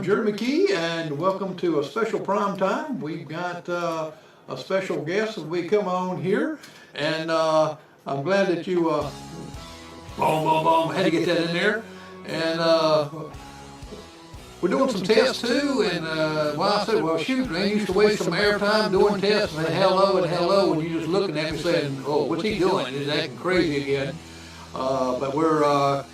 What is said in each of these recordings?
Jerry McKee, and welcome to a special prime time. We've got a special guest that we come on here, and I'm glad that you, had to get that in there. And we're doing some tests too, and I said, well, shoot, man, you used to waste some airtime doing tests, and hello, and you just looking at me saying, oh, what's he doing? He's acting crazy again. But we're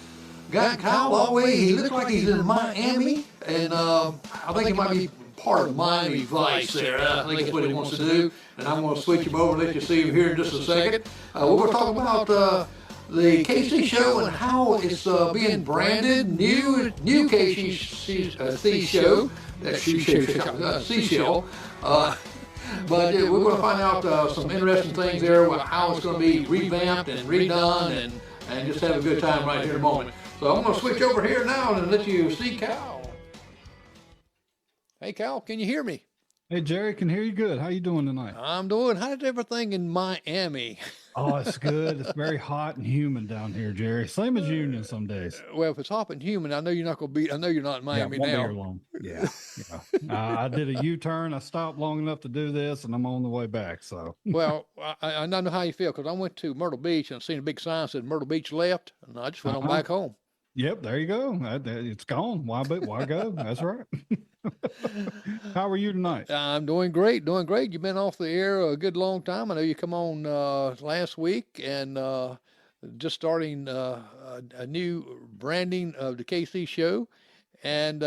got Kyle all the way. He looks like he's in Miami, and I think it might be part of Miami Vice there. I think that's what he wants to do, and I'm going to switch him over, let you see him here in just a second. We're going to talk about the KC show and how it's being branded, new KC show, Seashell. But we're going to find out some interesting things there, how it's going to be revamped and redone, and just have a good time right here in a moment. So I'm going to switch over here now and let you see Cal. Hey, Cal, can you hear me? Hey, Jerry, can hear you good. How you doing tonight? I'm doing. How's everything in Miami? Oh, it's good. It's very hot and humid down here, Jerry. Same as Union some days. Well, if it's hot and humid, I know you're not going to be. I know you're not in Miami won't now. Be here long. Yeah. I did a U-turn. I stopped long enough to do this, and I'm on the way back. So. Well, I don't know how you feel because I went to Myrtle Beach and seen a big sign that said Myrtle Beach left, and I just went on back home. Yep, there you go. It's gone. Why go? That's right. How are you tonight? I'm doing great. You've been off the air a good long time. I know you come on last week and just starting a new branding of the KC show, and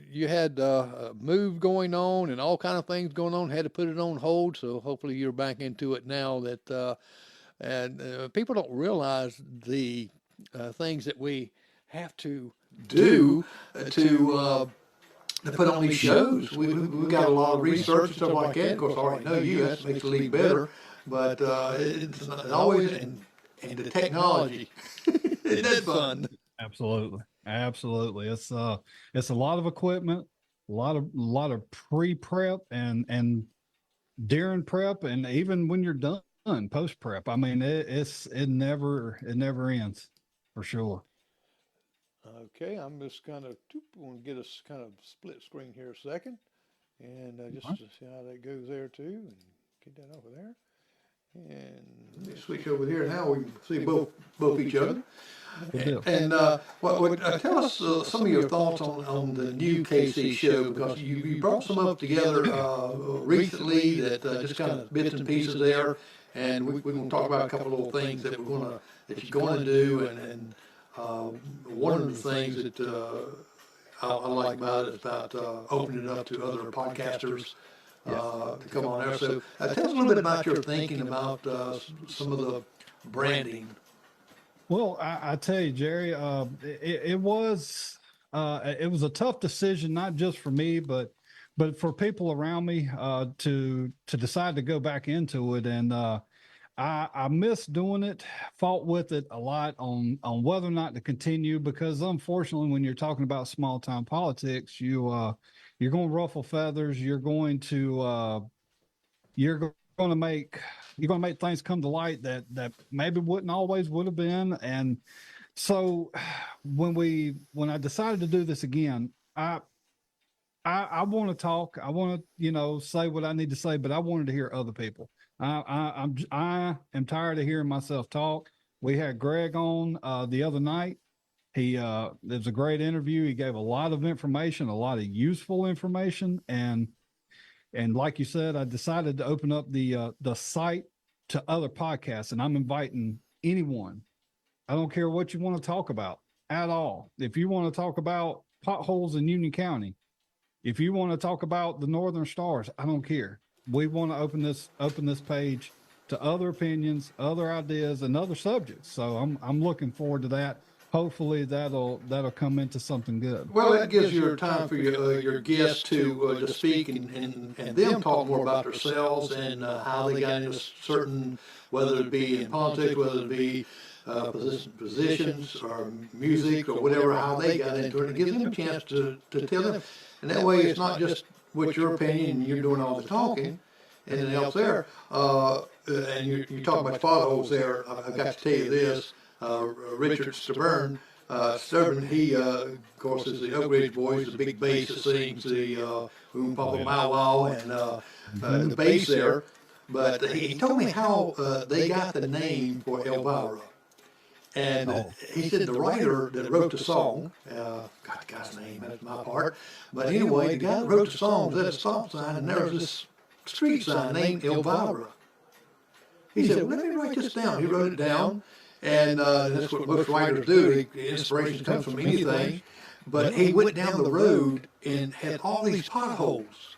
you had a move going on and all kind of things going on. Had to put it on hold, so hopefully you're back into it now. And people don't realize the things that we have to do to put on these shows. We've got a lot of research and stuff like that. Of course, I already know you, that makes the league better, but it's not always in the technology. Isn't that fun? Absolutely. It's a lot of equipment, a lot of pre-prep and during prep, and even when you're done post-prep. I mean, it never ends. For sure. Okay, I'm just kind of want to get us kind of split screen here a second, and just to see how that goes there too, and get that over there. And let me switch over here now. We can see both each other. And tell us some of your thoughts on the new KC show, because you brought some up together recently that just kind of bits and pieces there, and we're going to talk about a couple of little things that you're going to do, and one of the things that I like about it is about opening it up to other podcasters to come on there. So tell us a little bit about your thinking about some of the branding. Well, I tell you, Jerry, it was a tough decision, not just for me, but for people around me to decide to go back into it. And I missed doing it, fought with it a lot on whether or not to continue, because unfortunately, when you're talking about small town politics, you're going to ruffle feathers. You're going to make things come to light that maybe wouldn't always would have been. And so when I decided to do this again, I want to talk. I want to say what I need to say, but I wanted to hear other people. I am tired of hearing myself talk. We had Greg on the other night. It was a great interview. He gave a lot of information, a lot of useful information, and like you said, I decided to open up the site to other podcasts, and I'm inviting anyone. I don't care what you want to talk about at all. If you want to talk about potholes in Union County, if you want to talk about the Northern Stars, I don't care. We want to open this page to other opinions, other ideas, and other subjects. So I'm looking forward to that. Hopefully that'll come into something good. Well, that gives you time for your guests to speak and them talk more about themselves and how they got into certain, whether it be in politics, whether it be positions or music or whatever, how they got into it. It gives them a chance to tell them. And that way it's not just what your opinion and you're doing all the talking and anything else there. And you talk about potholes there. I've got to tell you this. Richard Stabern Sturbin, he, of course, is the Oak Ridge Boys, the big bass that sings the Boom Papa Bow Wow and the bass there. But he told me how they got the name for Elvira. And he said the writer that wrote the song, got the guy's name, that's my part. But anyway, the guy that wrote the song was at a stop sign, and there was this street sign named Elvira. He said, well, let me write this down. He wrote it down, and that's what most writers do. Inspiration comes from anything. But he went down the road and had all these potholes.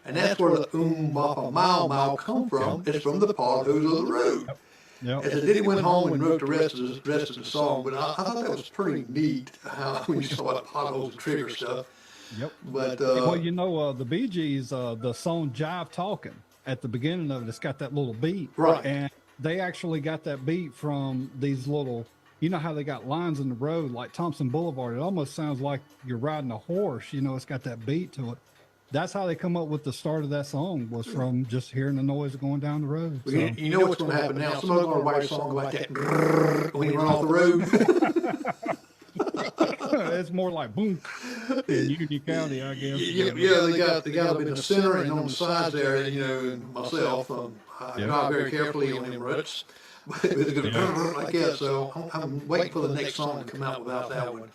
And that's where the Bapa Mau Mau come from. It's from the potholes of the road. Yep. And then he went home and wrote the rest of the song. But I thought that was pretty neat how when you saw about potholes and trigger stuff. Yep. But well, you know, the Bee Gees, the song "Jive Talking" at the beginning of it, it's got that little beat, right? And they actually got that beat from these little. You know how they got lines in the road like Thompson Boulevard. It almost sounds like you're riding a horse. You know, it's got that beat to it. That's how they come up with the start of that song, was from just hearing the noise going down the road. Well, so. you know what's going to happen now? Somebody's going to write a song like that when you run off the road. It's more like boom in Unity County, I guess. Yeah, they got them in the center and on the sides there. You know, and myself, I drive very carefully on them ruts, like that. So I'm waiting for the next song to come out without that one.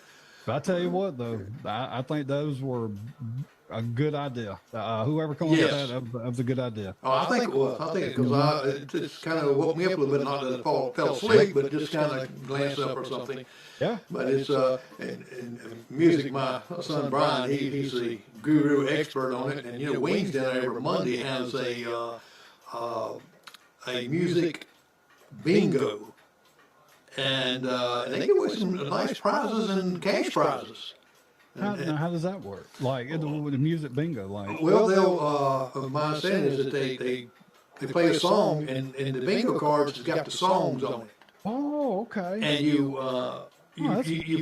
But I tell you what, though, I think those were a good idea. Whoever came up with that was a good idea. Oh, I think it was. I think because it's kind of woke me up a little bit. Not that I fell asleep, but just kind of glanced up or something. Yeah. But it's in music. My son Brian, he's the guru expert on it. And you know, Wings down there every Monday has a music bingo, and they give away some nice prizes and cash prizes. How does that work? Like with the music bingo, like? Well, they'll. My understanding is that they play a song, and the bingo cards has got the songs on it. Oh, okay. And you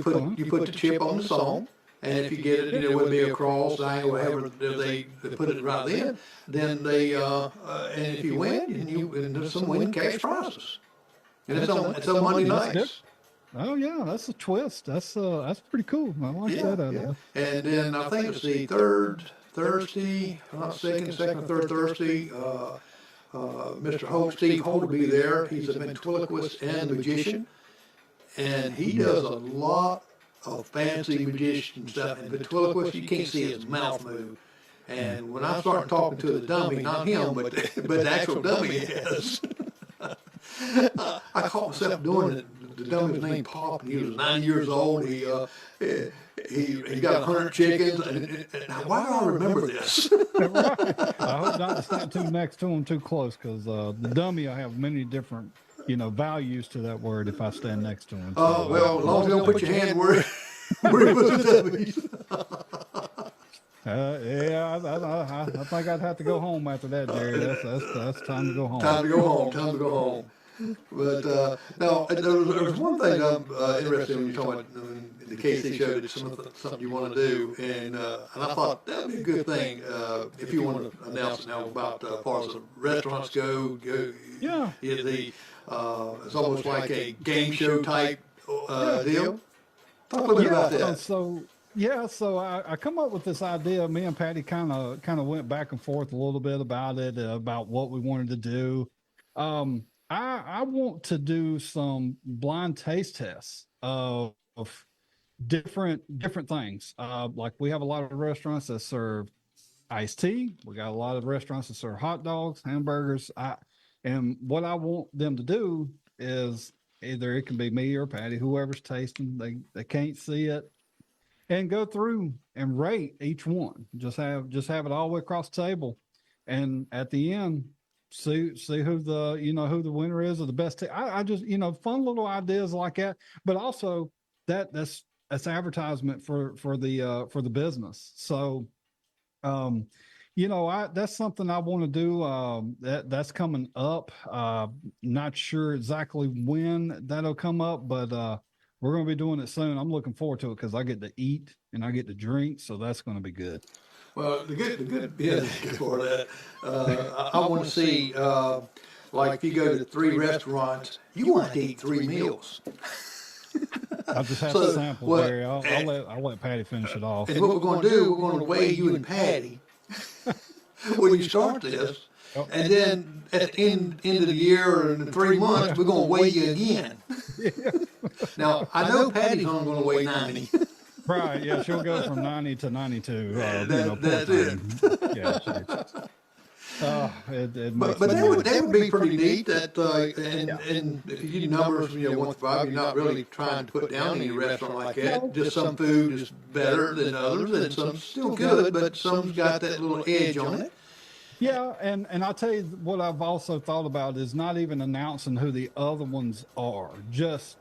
put the chip on the song, and if you get it, whether it be a cross, diagonal, whatever they put it right then they and if you win, and there's some winning cash prizes, and it's on Monday nights. Oh yeah, that's a twist. That's pretty cool. I like that idea. Yeah. And then I think it's the third Thursday, not second or third Thursday. Mr. Steve Holt will be there. He's a ventriloquist and magician, and he does a lot of fancy magician stuff. And ventriloquist, you can't see his mouth move. And when I start talking to the dummy, not him, but the actual dummy is. I caught myself doing it. The dummy was named Pop, and he was 9 years old. He got 100 chickens. And why do I remember this? Right. I hope not to stand too next to him too close, because the dummy will have many different, values to that word if I stand next to him. Oh, well, as long as you don't put your hand where he puts the dummies. I think I'd have to go home after that, Jerry. That's time to go home. Time to go home. But now there was one thing I'm interested in when you're talking about the KC show. It's something you want to do, and I thought that would be a good thing if you want to announce it now about as far as the restaurants go. Yeah. It's almost like a game show type deal. Talk a little bit about that. So I come up with this idea. Me and Patty kind of went back and forth a little bit about it, about what we wanted to do. I want to do some blind taste tests of different things. Like we have a lot of restaurants that serve iced tea. We got a lot of restaurants that serve hot dogs, hamburgers. And what I want them to do is either it can be me or Patty, whoever's tasting. They can't see it. And go through and rate each one. Just have it all the way across the table, and at the end, see who the winner is or the best. I just fun little ideas like that, but also that's advertisement for the business. So, that's something I want to do. That's coming up. Not sure exactly when that'll come up, but we're going to be doing it soon. I'm looking forward to it because I get to eat and I get to drink, so that's going to be good. Well, the good bit for that, I want to see, like if you go to 3 restaurants, you want to eat 3 meals. I'll just have So, to sample, what- Barry. I'll let Patty finish it off. And what we're going to do, we're going to weigh you and Patty when you start this. Yep. And then at the end of the year or in 3 months, we're going to weigh you again. Now, I know Patty's only going to weigh 90. Right, yeah, she'll go from 90 to 92. That's poor it. thing. Yeah, it makes But me that would be pretty neat. That and if you do numbers, 1 to 5, you're not really trying to put down any restaurant like that. Just some food is better than others, and some's still good, but some's got that little edge on it. Yeah, and I'll tell you what I've also thought about is not even announcing who the other ones are, just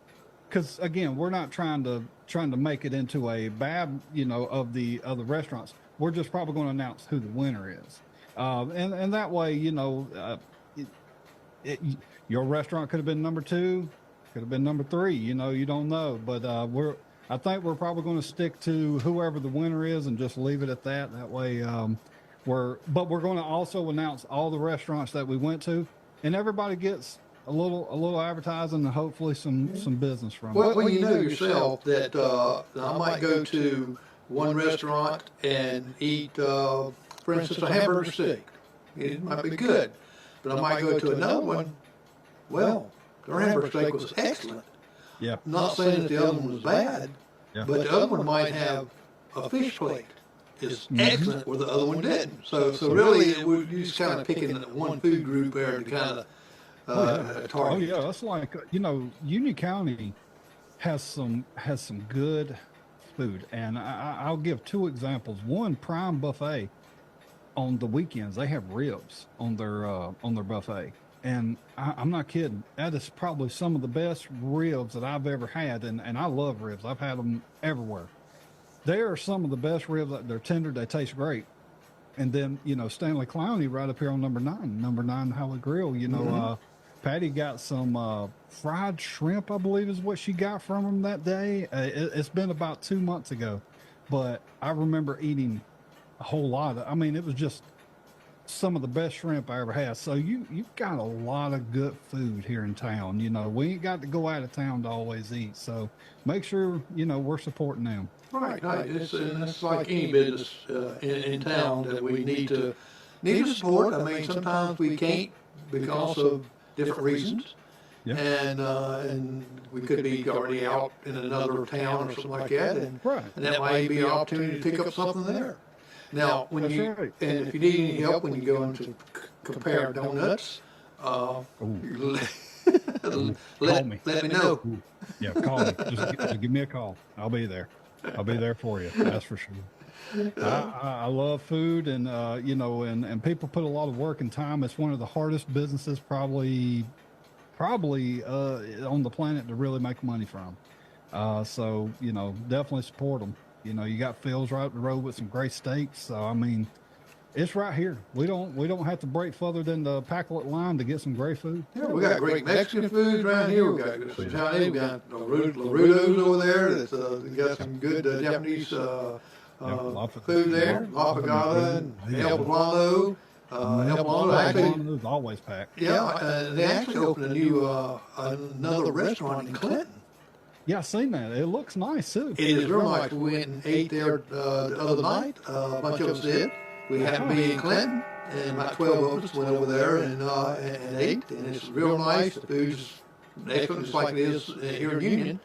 because again we're not trying to make it into a bad of the other restaurants. We're just probably going to announce who the winner is, and that way your restaurant could have been number 2, could have been number 3. You don't know, but I think we're probably going to stick to whoever the winner is and just leave it at that. That way. We're going to also announce all the restaurants that we went to, and everybody gets a little advertising and hopefully some business from it. Well, you know yourself that I might go to one restaurant and eat, for instance, a hamburger steak. It might be good, but I might go to another one. Well, their hamburger steak was excellent. Yeah. Not saying that the other one was bad, Yeah. but the other one might have a fish plate. Is excellent where the other one didn't. So really, you're just kind of picking one food group there to kind of target. Oh yeah, that's like Union County has some good food, and I'll give 2 examples. One, Prime Buffet on the weekends they have ribs on their buffet, and I'm not kidding. That is probably some of the best ribs that I've ever had, and I love ribs. I've had them everywhere. They are some of the best ribs. They're tender. They taste great. And then, Stanley Clowney right up here on number 9 Holly Grill. Patty got some fried shrimp, I believe is what she got from him that day. It's been about 2 months ago, but I remember eating a whole lot. It was just some of the best shrimp I ever had. So you've got a lot of good food here in town. We ain't got to go out of town to always eat. So make sure, we're supporting them. Right. It's like any business in town that we need to support. Sometimes we can't because of different reasons, Yeah. and we could be already out in another town or something like that, and Right. and that might be an opportunity to pick up something there. Now, That's right. and if you need any help when you go into compare donuts, let me know. Yeah, call me. Just give me a call. I'll be there. I'll be there for you. That's for sure. I love food, and and people put a lot of work and time. It's one of the hardest businesses probably on the planet to really make money from. So definitely support them. You got Phil's right up the road with some great steaks. So it's right here. We don't have to break further than the Packlet line to get some great food. Yeah, we got great Mexican food around here. We got some Chinese. We got Larudo's over there. We got some good Japanese food there. La Pagada and El Poblano. El Poblano actually, Is always packed. yeah, they actually opened a new another restaurant in Clinton. Yeah, I seen that. It looks nice too. It is real nice. We went and ate there the other night. A bunch of us did. We happened to be in Clinton, and about 12 of us went over there and ate. And it's real nice. The food's excellent, just like it is here in Union.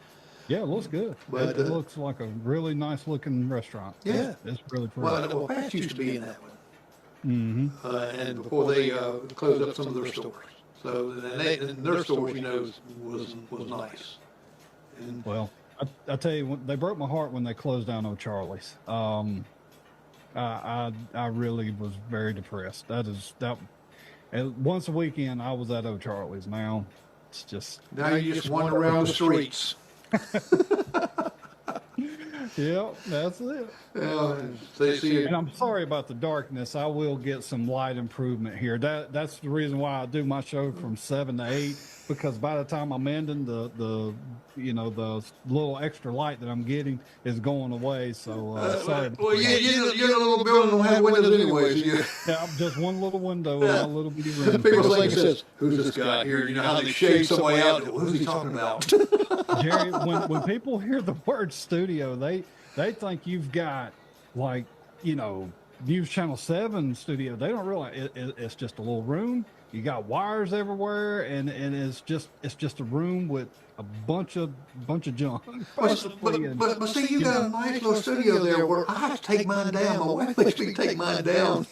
Yeah, it looks good. But, It looks like a really nice looking restaurant. Yeah. It's really pretty. Well, Pat's used to be in that one. Mm-hmm. And before they closed up some of their stores. So and their stores, was nice. And Well, I tell you, they broke my heart when they closed down O'Charlie's. I really was very depressed. And once a weekend, I was at O'Charlie's. Now it's just now you just wander around the streets. yeah, that's it. They see it. And I'm sorry about the darkness. I will get some light improvement here. That's the reason why I do my show from 7 to 8. because by the time I'm ending, the little extra light that I'm getting is going away. So sorry. Well, you're in a little building don't have windows anyway. So yeah, I'm just one little window in my little bitty room. people think it says, "Who's this guy here?" You know how they shade somebody out. Who's he talking about? Jerry, when people hear the word studio, they think you've got like, News Channel 7 studio. They don't realize it's just a little room. You got wires everywhere, and it's just a room with a bunch of junk. But see, you got a nice little studio there where I have to take mine down. My wife makes me take mine down.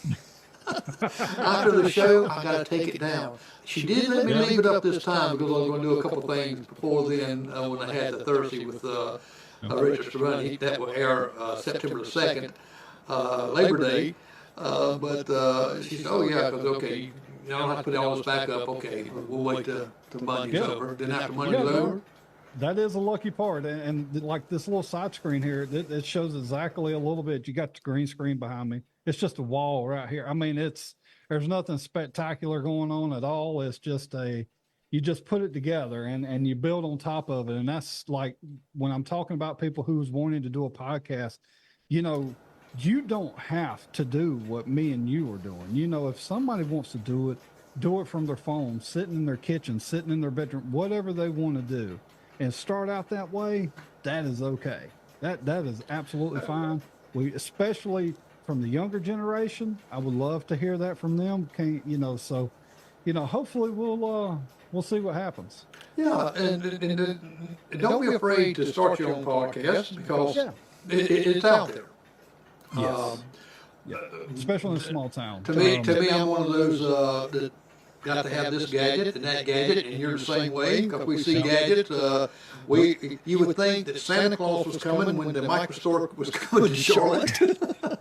After the show, I got to take it down. She did let me leave it up this time because I was going to do a couple of things before then when I had the Thursday with Richard Cerrone. That will air September the 2nd, Labor Day. But she said, "Oh yeah, because okay, you don't have to put all this back up. Okay, we'll wait till Monday's over. Then after Monday's over." That is a lucky part, and like this little side screen here, it shows exactly a little bit. You got the green screen behind me. It's just a wall right here. I mean, there's nothing spectacular going on at all. It's just you just put it together and you build on top of it. And that's like when I'm talking about people who's wanting to do a podcast, you don't have to do what me and you are doing. If somebody wants to do it from their phone, sitting in their kitchen, sitting in their bedroom, whatever they want to do, and start out that way, that is okay. That is absolutely fine. Especially from the younger generation, I would love to hear that from them. Hopefully we'll see what happens. Yeah, and don't be afraid to start your own podcast because it's out there. Yes. Especially in a small town. To me, I'm one of those that got to have this gadget and that gadget, and you're the same way. Because we see gadgets, you would think that Santa Claus was coming when the microstore was coming to Charlotte.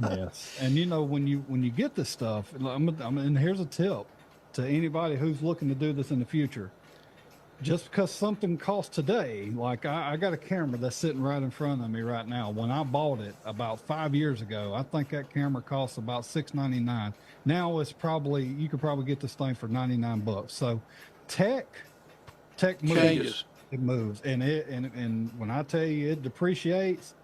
Yes, and when you get this stuff, and here's a tip to anybody who's looking to do this in the future. Just because something costs today, like I got a camera that's sitting right in front of me right now. When I bought it about 5 years ago, I think that camera costs about $6.99. Now you could probably get this thing for $99. So tech moves. Changes. It moves, and when I tell you it depreciates.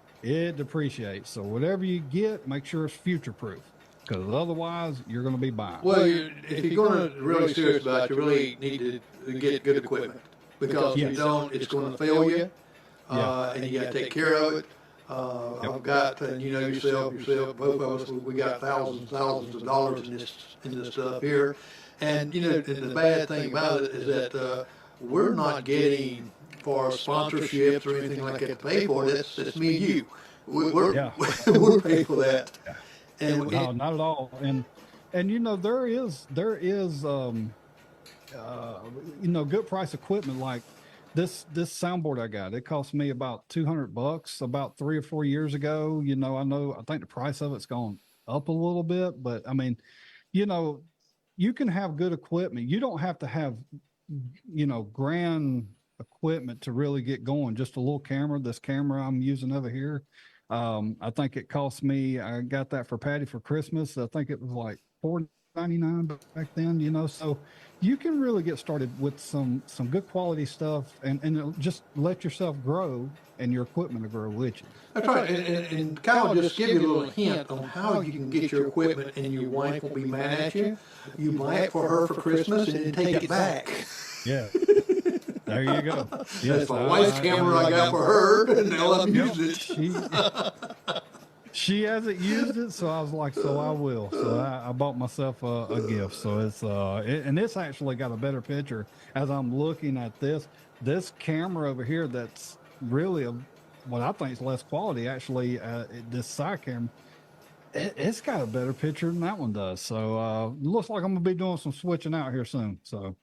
So whatever you get, make sure it's future proof. Because otherwise, you're going to be buying. Well, if you're going to really serious about it, you really need to get good equipment. Because if you don't, it's going to fail you, and you got to take care of it. I've got, and yourself, both of us, we got thousands of dollars in this stuff here. And, and the bad thing about it is that we're not getting for sponsorships or anything like that to pay for it. That's me and you. We're paying for that. Yeah. And no, not at all. And there is good price equipment like this soundboard I got. It cost me about $200 about 3 or 4 years ago. I think the price of it's gone up a little bit, but I mean, you can have good equipment. You don't have to have grand equipment to really get going. Just a little camera. This camera I'm using over here. I think it cost me, I got that for Patty for Christmas. I think it was like $4.99 back then, so you can really get started with some good quality stuff and just let yourself grow and your equipment will grow with you. That's right. And Kyle just give you a little hint on how you can get your equipment and your wife won't be mad at you. You buy it for her for Christmas and then take it back. Yeah. There you go. Yes, that's my wife's camera I got for her, and now I've used it. She hasn't used it, so I was like, so I will. So I bought myself a gift. So it's and this actually got a better picture as I'm looking at this camera over here. That's really what I think is less quality. Actually, this side camera, it's got a better picture than that one does. So looks like I'm gonna be doing some switching out here soon. So.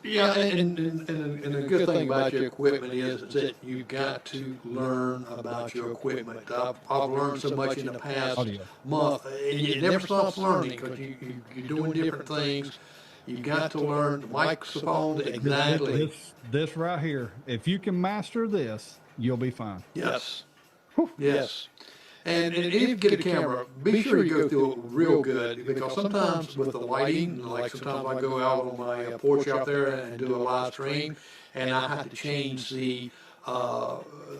Yeah, and the good thing about your equipment is that you've got to learn about your equipment. I've learned so much in the past month, and it never stops learning because you're doing different things. You've got to learn the microphones exactly. This right here, if you can master this, you'll be fine. Yes. Yes. And if you get a camera, be sure you go through it real good, because sometimes with the lighting, like sometimes I go out on my porch out there and do a live stream, and I have to change the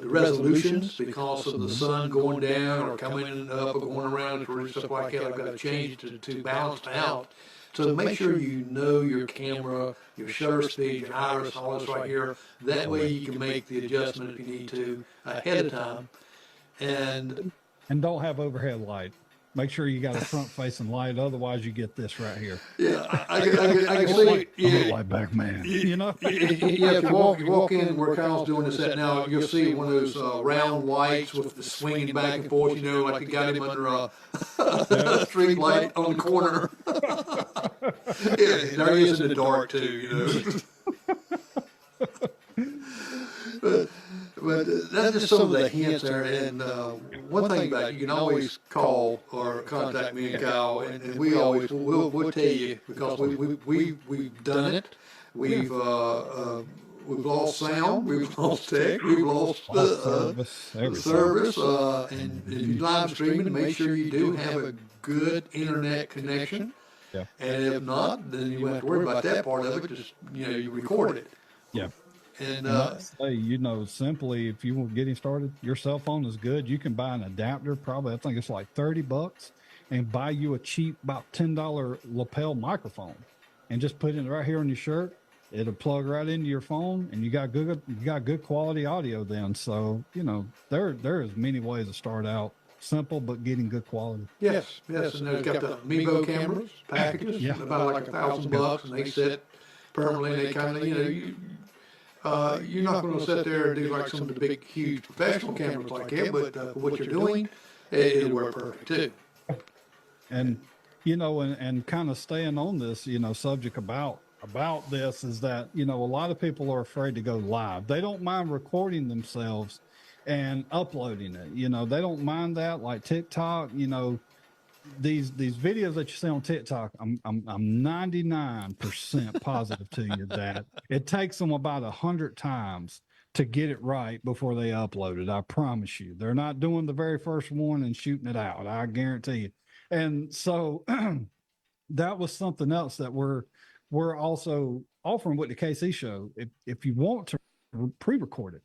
resolutions because of the sun going down or coming up or going around or stuff like that. I've got to change it to balance out. So make sure you know your camera, your shutter speed, your iris, all this right here. That way you can make the adjustment if you need to ahead of time. And don't have overhead light. Make sure you got a front facing light. Otherwise you get this right here. yeah, I can see. I'm a light back man. You know? Yeah, if you walk in where Kyle's doing this at now, you'll see one of those round lights with the swinging back and forth, you know, like you got him under a street light on the corner. Yeah, there he is in the dark too, you know. But that's just some of the hints there. And one thing about it, you can always call or contact me and Kyle, and we always we'll tell you, because we've done it. We've lost sound, we've lost tech, we've lost service. And if you live streaming, make sure you do have a good internet connection. Yeah. And if not, then you won't have to worry about that part of it. Just, you know, you record it. Yeah. And say, you know, simply, if you were getting started, your cell phone is good. You can buy an adapter, probably, I think it's like $30, and buy you a cheap, about $10 lapel microphone, and just put it right here on your shirt. It'll plug right into your phone, and you got good quality audio then. So, you know, there is many ways to start out. Simple, but getting good quality. Yes. And they've got the Mevo cameras, packages, about like $1,000, and they sit permanently, and they kind of, you know, you're not going to sit there and do like some of the big, huge professional cameras like that, but for what you're doing, it'll work perfect too. And, you know, and kind of staying on this, you know, subject about this is that, you know, a lot of people are afraid to go live. They don't mind recording themselves and uploading it. You know, they don't mind that, like TikTok, you know, these videos that you see on TikTok, I'm 99% positive to you that it takes them about 100 times to get it right before they upload it. I promise you, they're not doing the very first one and shooting it out. I guarantee you. And so that was something else that we're also offering with the KC show. If you want to pre-record it,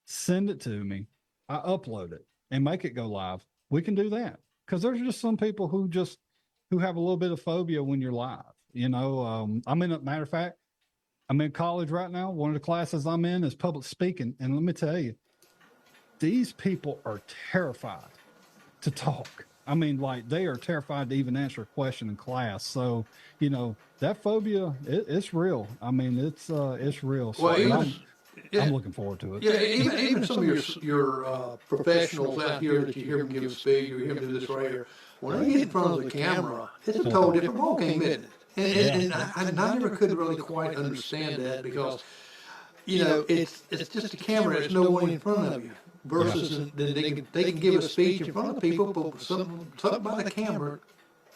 send it to me. I upload it and make it go live. We can do that. Because there's just some people who have a little bit of phobia when you're live. You know, matter of fact, I'm in college right now. One of the classes I'm in is public speaking. And let me tell you, these people are terrified to talk. I mean, like, they are terrified to even answer a question in class. So, you know, that phobia, it's real. I mean, it's real. So I'm looking forward to it. Yeah, even some of your professionals out here that you hear them give a speech, or you hear them do this right here, when they get in front of the camera, it's a total different ballgame, isn't it? And I never could really quite understand that, because, you know, it's just a camera, there's no one in front of you. Versus they can give a speech in front of people, but something by the camera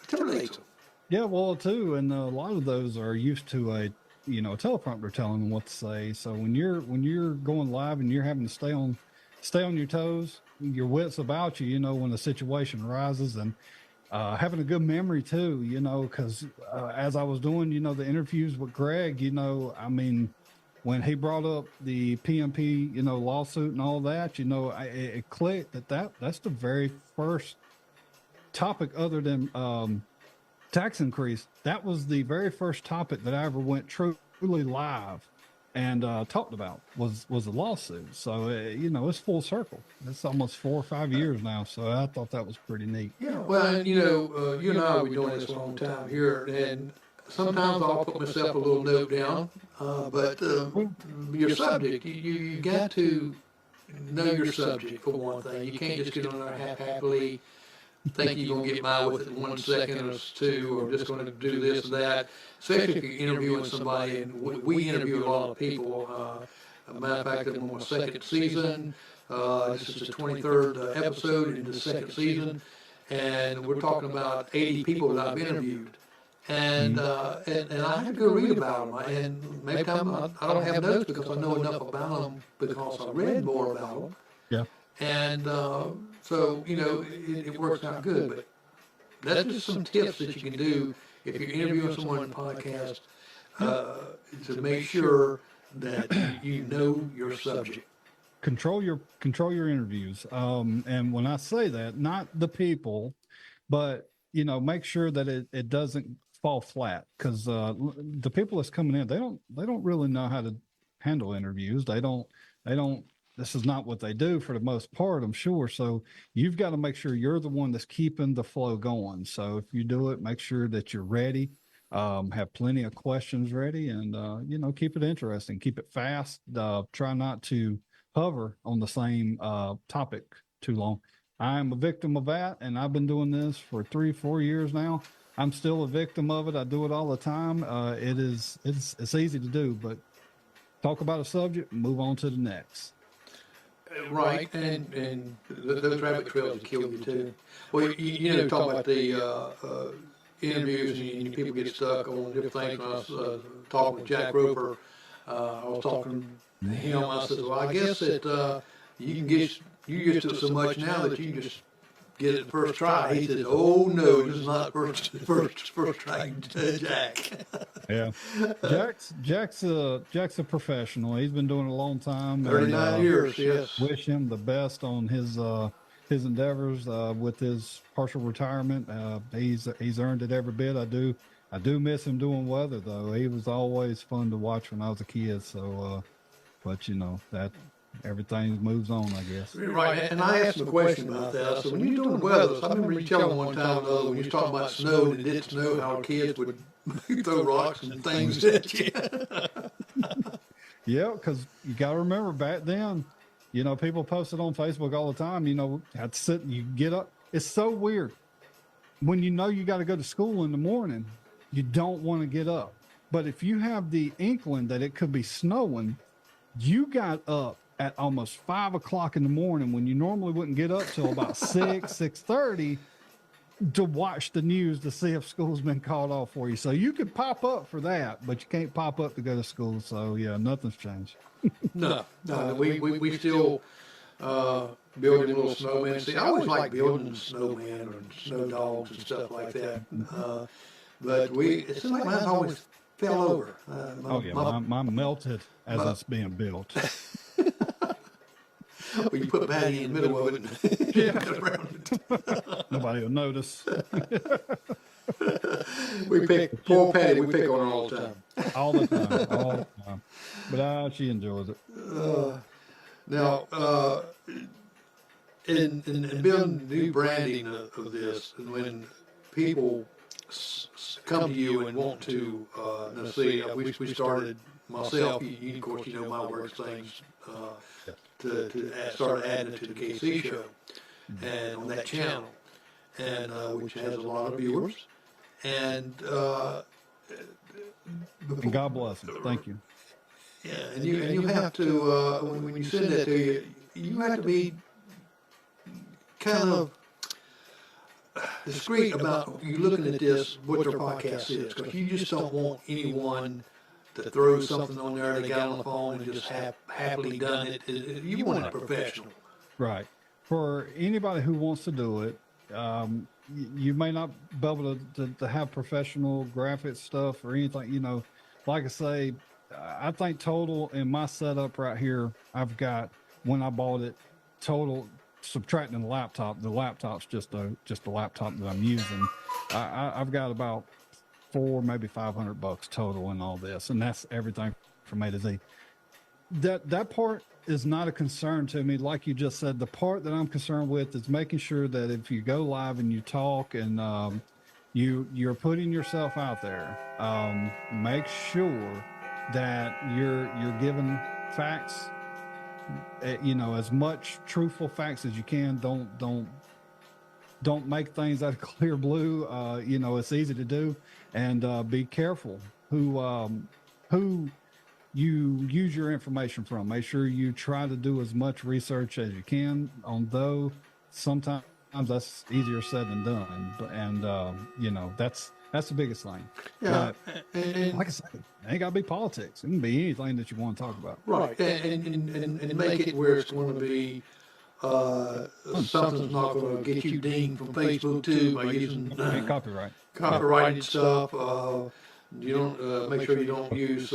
intimidates them. Yeah, well, too, and a lot of those are used to a teleprompter telling them what to say. So when you're going live and you're having to stay on your toes, your wits about you, you know, when the situation arises, and having a good memory too, you know, because as I was doing, you know, the interviews with Greg, you know, I mean, when he brought up the PMP, you know, lawsuit and all that, you know, it clicked that's the very first topic other than tax increase. That was the very first topic that I ever went truly live and talked about was a lawsuit. So, you know, it's full circle. It's almost 4 or 5 years now. So I thought that was pretty neat. Yeah, well, and, you know, you and I will be doing this a long time here, and sometimes I'll put myself a little note down, but your subject, you got to know your subject, for one thing. You can't just get on there happily, think you're going to get by with it in 1 second or 2, or just going to do this or that, especially if you're interviewing somebody, and we interview a lot of people. As a matter of fact, I'm on my 2nd season. This is the 23rd episode in the 2nd season, and we're talking about 80 people that I've interviewed. And I have to go read about them, and maybe I don't have notes because I know enough about them because I read more about them. Yeah. And so, you know, it works out good. But that's just some tips that you can do if you're interviewing someone on a podcast to make sure that you know your subject. Control your interviews. And when I say that, not the people, but you know, make sure that it doesn't fall flat, because the people that's coming in, they don't really know how to handle interviews. They don't this is not what they do for the most part, I'm sure. So you've got to make sure you're the one that's keeping the flow going. So if you do it, make sure that you're ready, have plenty of questions ready, and you know, keep it interesting, keep it fast. Try not to hover on the same topic too long. I'm a victim of that, and I've been doing this for 3-4 years now. I'm still a victim of it. I do it all the time. It's easy to do, but talk about a subject, move on to the next. Right, and those rabbit trails will kill you too. Well, you know, talk about the interviews, and people get stuck on different things. When I was talking with Jack Roper, I was talking to him. I said, "Well, I guess that you can get you used to it so much now that you can just get it first try." He said, "Oh no, this is not first try, Jack." Yeah, Jack's a professional. He's been doing it a long time. 39 years, yes. Wish him the best on his endeavors with his partial retirement. He's earned it every bit. I do miss him doing weather though. He was always fun to watch when I was a kid. So, but you know that. Everything moves on, I guess. Right, and I asked him a question about that. I said, when you're doing weather, I remember you telling one time or another when you was talking about snow and it didn't snow, how kids would throw rocks and things at you. Yeah, because you got to remember back then, you know, people posted on Facebook all the time, you know, had to sit and you get up. It's so weird. When you know you got to go to school in the morning, you don't want to get up. But if you have the inkling that it could be snowing, you got up at almost 5 o'clock in the morning when you normally wouldn't get up till about 6:30 to watch the news to see if school's been called off for you. So you could pop up for that, but you can't pop up to go to school. So yeah, nothing's changed. No, we still building little snowmen. See, I always like building snowmen or snow dogs and stuff like that. But it seems like mine always fell over. Mine melted as it's being built. Well, you put Patty in the middle of it. And around it. Nobody will notice. We pick poor Patty. We pick on her all the time. All the time. But she enjoys it. Now, in building new branding of this, and when people come to you and want to, see, we started myself. You of course, you know my work things. To start adding it to the KC show and on that channel, and which has a lot of viewers, and God bless him. Thank you. Yeah, and you have to when you send that to you, you have to be kind of discreet about you looking at this, what their podcast is, because you just don't want anyone to throw something on there, they got on the phone and just happily done it. You want it professional. Right. For anybody who wants to do it, you may not be able to have professional graphic stuff or anything, you know. Like I say, I think total in my setup right here, I've got, when I bought it, total subtracting the laptop's just a laptop that I'm using. I've got about $400, maybe $500 total in all this, and that's everything from A to Z. That part is not a concern to me. Like you just said, the part that I'm concerned with is making sure that if you go live and you talk and you're putting yourself out there, make sure that you're giving facts, you know, as much truthful facts as you can. Don't make things out of clear blue. You know, it's easy to do. And be careful who you use your information from. Make sure you try to do as much research as you can. Although sometimes that's easier said than done. And you know, that's the biggest thing. Yeah, and like I said, it ain't got to be politics. It can be anything that you want to talk about. Right, and make it where it's going to be something's not going to get you dinged from Facebook too by using And copyright. copyrighted stuff. You don't make sure you don't use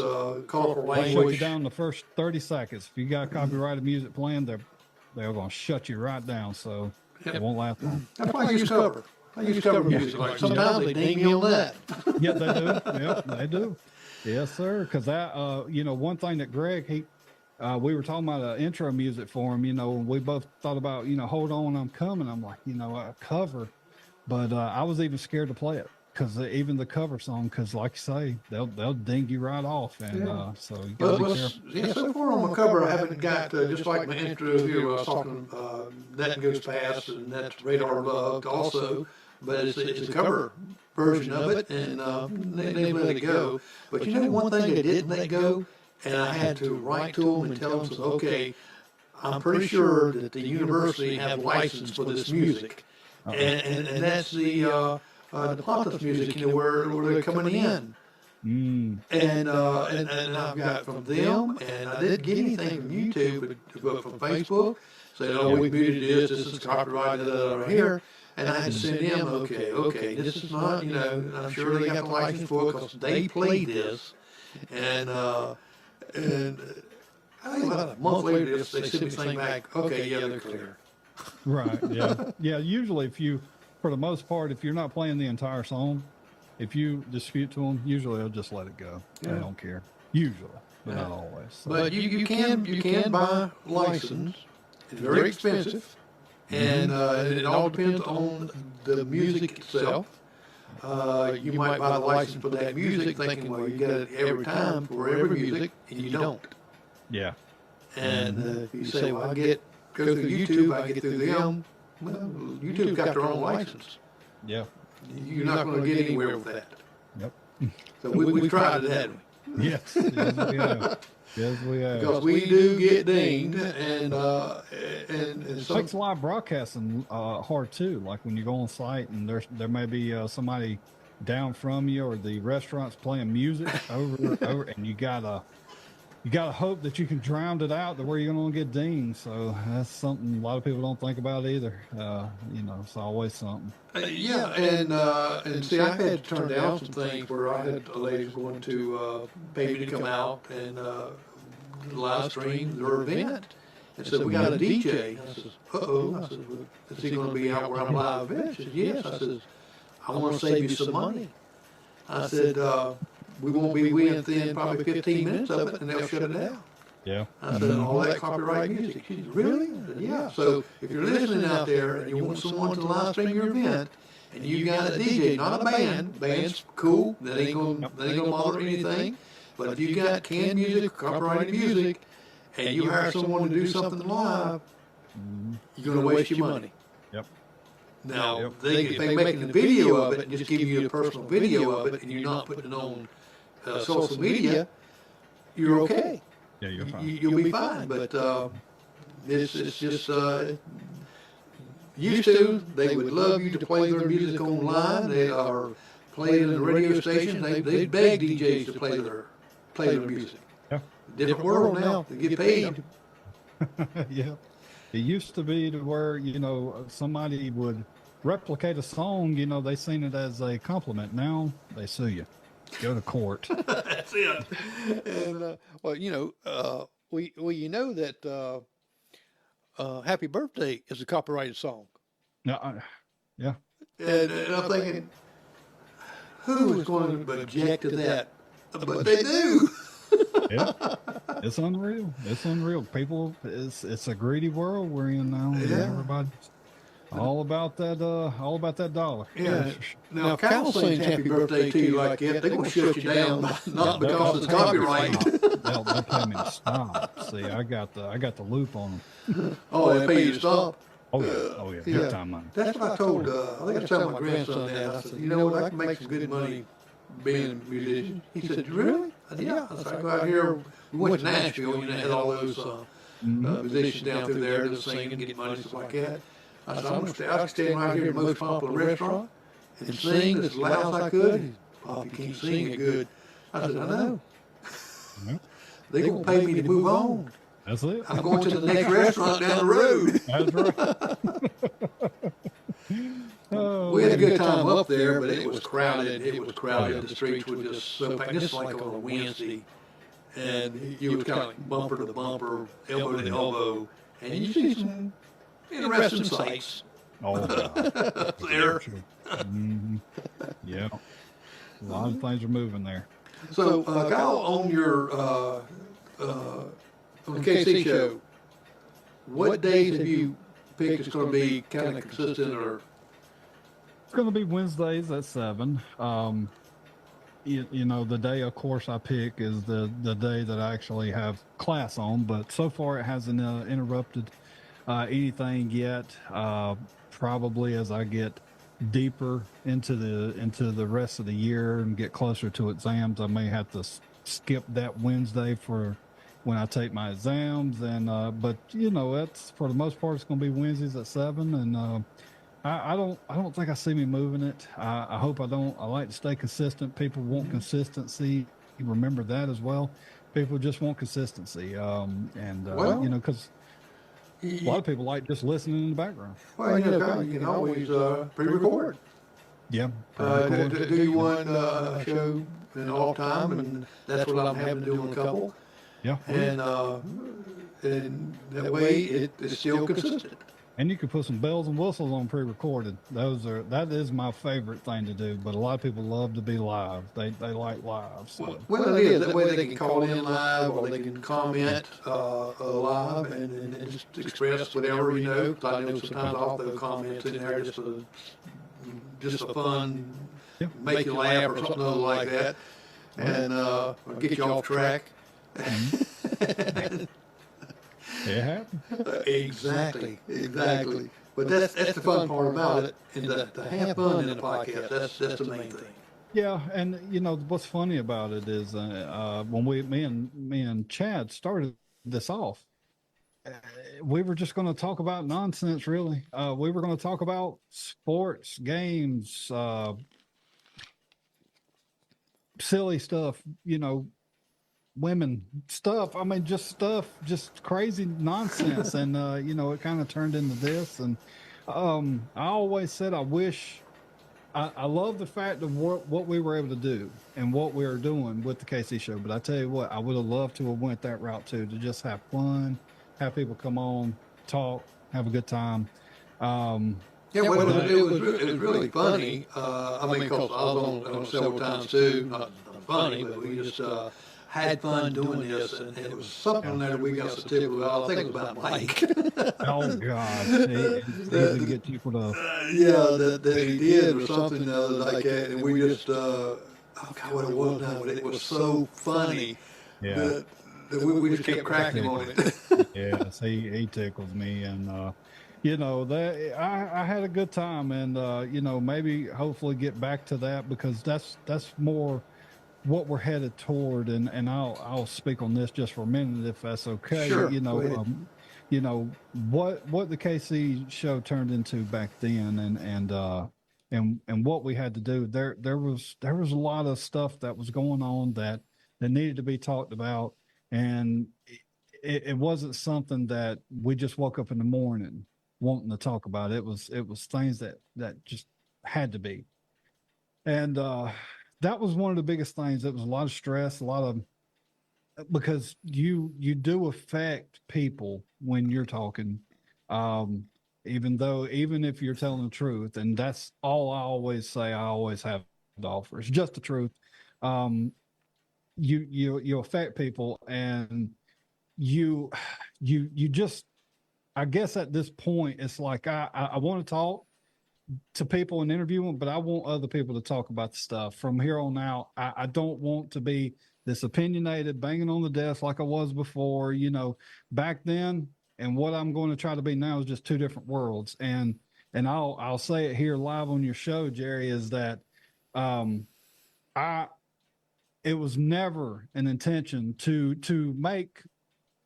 colorful Shut you language. down the first 30 seconds. If you got copyrighted music playing, they're going to shut you right down. So it won't last long. That's why I use cover. I use cover music. Like sometimes they ding me on that. Yeah, they do. Yeah, they do. Yes, sir. Because that, one thing that Greg, we were talking about intro music for him, and we both thought about, Hold On, I'm Coming. I'm like, a cover. But I was even scared to play it because even the cover song, because like you say, they'll ding you right off. And so you got to be careful. Yeah, so far on my cover, I haven't got, just like my intro here, where I was talking, That Goes Past, and that's Radar Loved also. But it's a cover version of it, and they let it go. But one thing they didn't let go, and I had to write to them and tell them, okay, I'm pretty sure that the university have license for this music, and that's the Pontus music, where they're coming in. And I've got from them, and I didn't get anything from YouTube, but from Facebook, saying, oh, we muted this is copyrighted right here. And I had to send them, okay, this is not, I'm sure they got the license for it because they played this. And I think about a month later, they sent me something back, okay, yeah, they're clear. Right, yeah. Yeah, usually for the most part, if you're not playing the entire song, if you dispute to them, usually they'll just let it go. They don't care. Usually, but not always. So. But you can buy license. It's very expensive. And it all depends on the music itself. You might buy the license for that music thinking, well, you get it every time for every music, and you don't. Yeah. And if you say, well, go through YouTube, I get through them, well, YouTube got their own license. Yeah. You're not going to get anywhere with that. Yep. So we've tried it, haven't we? Yes. Yes, we have. Yes, we have. Because we do get dinged, and It makes live broadcasting hard too. Like when you go on site and there may be somebody down from you, or the restaurant's playing music over, and you gotta hope that you can drown it out to where you're gonna get dinged. So that's something a lot of people don't think about either. It's always something. Yeah, and see, I had to turn down some things where I had ladies going to pay me to come out and live stream their event. And said, we got a DJ. I says, uh-oh. I said, well, is he going to be out where I'm live event? She said, yes. I said, I want to save you some money. I said, we won't be within probably 15 minutes of it, and they'll shut it down. Yeah. I said, all that copyright music. She said, really? I said, yeah. So if you're listening out there and you want someone to live stream your event, and you got a DJ, not a band, band's cool, that ain't gonna bother anything. But if you got canned music, copyrighted music, and you hire someone to do something live, you're gonna waste your money. Yep. Now, if they're making a video of it and just giving you a personal video of it, and you're not putting it on social media, you're okay. Yeah, you're fine. You'll be fine. But it's just used to. They would love you to play their music online. They are playing in the radio station. They beg DJs to play their music. Yeah. Different world now. They get paid. Yeah. It used to be to where, somebody would replicate a song, they seen it as a compliment. Now they sue you. Go to court. That's it. And that "Happy Birthday" is a copyrighted song. No, yeah. And I'm thinking, who is going to object to that? But they do. Yeah. It's unreal. It's unreal. People, it's a greedy world we're in now. Yeah. Everybody's all about that dollar. Yeah. Now, if Kyle sings "Happy Birthday" to you like that, they're going to shut you down, not because it's copyright. They'll pay me to stop. See, I got the loop on them. Oh, they pay you to stop. Oh yeah, big time money. That's what I told. I think I told my grandson that. I said, you know what? I can make some good money being a musician. He said, really? I said, yeah. I said, I go out here. We went to Nashville. Had all those musicians down through there that sing and get money, stuff like that. I said, I can stand right here in the most popular restaurant and sing as loud as I could. Pop, you can't sing it good. I said, I know. They're going to pay me to move on. That's it. I'm going to the next restaurant down the road. That's right. Oh, We had a good time up there, but it was crowded. It was crowded. The streets were just so packed. This is like on a Wednesday, and you was kind of like bumper to bumper, elbow to elbow, and you see some interesting sights Oh, God. there. Mhm. Yeah. A lot of things are moving there. So, Kyle, on your on the KC show, what days have you picked is going to be kind of consistent, or It's going to be Wednesdays at 7. You know, the day, of course, I pick is the day that I actually have class on, but so far it hasn't interrupted anything yet. Probably as I get deeper into the rest of the year and get closer to exams, I may have to skip that Wednesday for when I take my exams. And but you know, that's for the most part, it's going to be Wednesdays at 7. And I don't think I see me moving it. I hope I don't. I like to stay consistent. People want consistency. Remember that as well. People just want consistency. Well, you know, because a lot of people like just listening in the background. well, Kyle, you can always pre-record. Yeah. Do you want a show in off time, and that's what I'm having to do on a couple, Yeah. and that way it is still consistent. And you can put some bells and whistles on pre-recorded. That is my favorite thing to do. But a lot of people love to be live. They like live. So Well, it is. That way they can call in live, or they can comment live and just express whatever, you know. 'Cause I know sometimes I'll throw comments in there just for fun, Yeah. make you laugh or something other like that, and get you off track. it happens. Exactly. But that's the fun part about it, and to have fun in the podcast. That's the main thing. Yeah, and you know what's funny about it is when me and Chad started this off, we were just going to talk about nonsense. Really, we were going to talk about sports, games, silly stuff. You know, women stuff. I mean, just stuff, just crazy nonsense. And, you know, it kind of turned into this. And I always said, I love the fact of what we were able to do and what we were doing with the KC show. But I tell you what, I would have loved to have went that route too, to just have fun, have people come on, talk, have a good time. Yeah, well, it was really funny. I mean, because I was on several times too. Not funny, but we just had fun doing this, and it was something there we got some tip about. I think it was about Mike. Oh God, he to get people to. Yeah, that he did or something like that, and we just oh God, what it was now, but it was so funny. Yeah. That we just kept cracking on it. Yes, he tickles me, and you know that I had a good time, and you know, maybe hopefully get back to that, because that's more what we're headed toward. And I'll speak on this just for a minute, if that's okay. Sure, You go ahead. know, you know what the KC show turned into back then, and what we had to do. There was a lot of stuff that was going on that needed to be talked about, and it wasn't something that we just woke up in the morning wanting to talk about. It was things that just had to be. And that was one of the biggest things. It was a lot of stress, because you do affect people when you're talking, even if you're telling the truth. And that's all I always say. I always have to offer. It's just the truth. You affect people, and you just, I guess at this point, it's like I want to talk to people and interview them, but I want other people to talk about the stuff. From here on out, I don't want to be this opinionated, banging on the desk like I was before, you know, back then. And what I'm going to try to be now is just two different worlds. And I'll say it here live on your show, Jerry, is that it was never an intention to make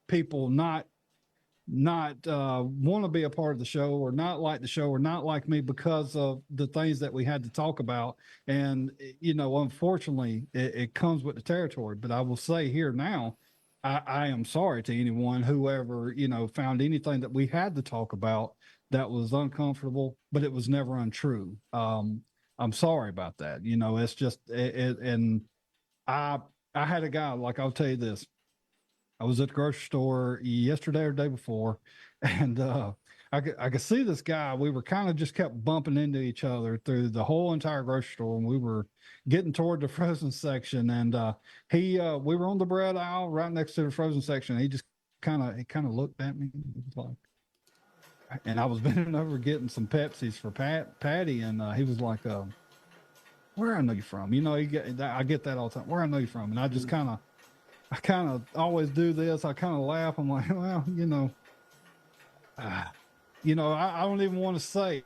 people not want to be a part of the show, or not like the show, or not like me, because of the things that we had to talk about. And, you know, unfortunately it comes with the territory. But I will say here now, I am sorry to anyone, whoever, found anything that we had to talk about that was uncomfortable, but it was never untrue. I'm sorry about that. It's just, and I, I had a guy, like, I'll tell you this. I was at the grocery store yesterday or the day before, and I could see this guy. We were kind of just kept bumping into each other through the whole entire grocery store, and we were getting toward the frozen section. And we were on the bread aisle right next to the frozen section. He just kind of looked at me. He was like, and I was bending over getting some Pepsis for Patty, and he was like, "Where I know you from?" I get that all the time. Where I know you from, and I kind of always do this. I kind of laugh. I'm like, well, I don't even want to say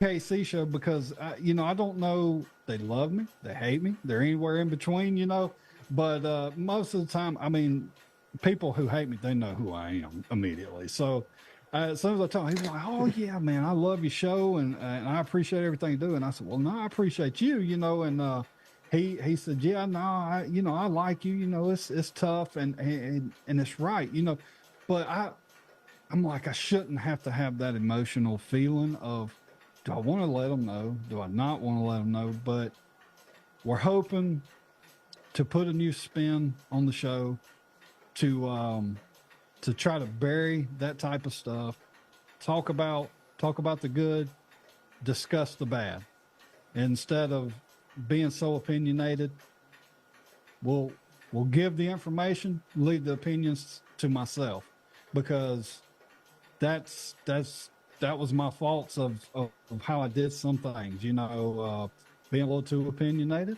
KC show because, I don't know. They love me. They hate me. They're anywhere in between, but most of the time, I mean, people who hate me, they know who I am immediately. So as soon as I tell him, he's like, oh yeah, man, I love your show. And I appreciate everything you do. And I said, well, no, I appreciate you, and, he said, yeah, no, I like you, it's tough and it's right, but I'm like, I shouldn't have to have that emotional feeling of, do I want to let them know? Do I not want to let them know? But we're hoping to put a new spin on the show to try to bury that type of stuff, talk about the good, discuss the bad, instead of being so opinionated. We'll give the information, leave the opinions to myself, because that was my faults of how I did some things, being a little too opinionated.